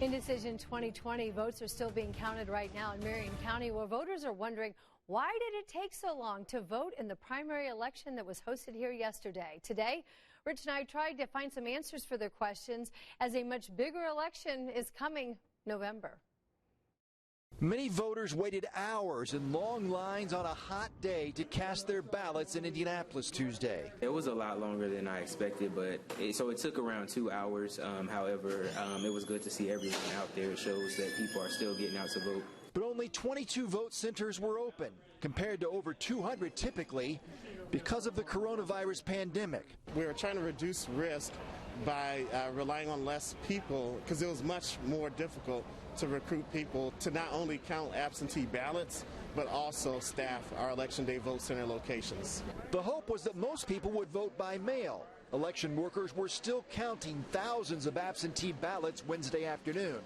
Indecision 2020 votes are still being counted right now in Marion County, where voters are wondering, why did it take so long to vote in the primary election that was hosted here yesterday? Today, Rich and I tried to find some answers for their questions as a much bigger election is coming November. Many voters waited hours in long lines on a hot day to cast their ballots in Indianapolis Tuesday. It was a lot longer than I expected, but it took around 2 hours. However, it was good to see everyone out there. It shows that people are still getting out to vote. But only 22 vote centers were open, compared to over 200 typically, because of the coronavirus pandemic. We were trying to reduce risk by relying on less people, because it was much more difficult to recruit people to not only count absentee ballots, but also staff our Election Day vote center locations. The hope was that most people would vote by mail. Election workers were still counting thousands of absentee ballots Wednesday afternoon,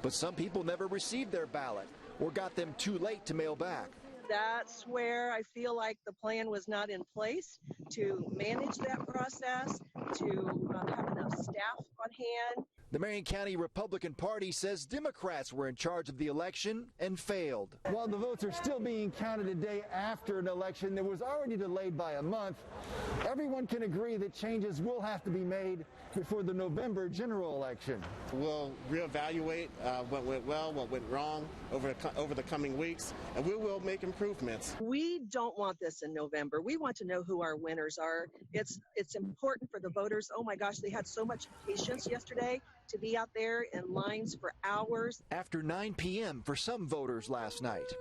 but some people never received their ballot or got them too late to mail back. That's where I feel like the plan was not in place to manage that process, to have enough staff on hand. The Marion County Republican Party says Democrats were in charge of the election and failed. While the votes are still being counted a day after an election that was already delayed by a month, everyone can agree that changes will have to be made before the November general election. We'll reevaluate what went well, what went wrong over the coming weeks, and we will make improvements. We don't want this in November. We want to know who our winners are. It's important for the voters. Oh my gosh, they had so much patience yesterday to be out there in lines for hours. After 9 p.m. for some voters last night.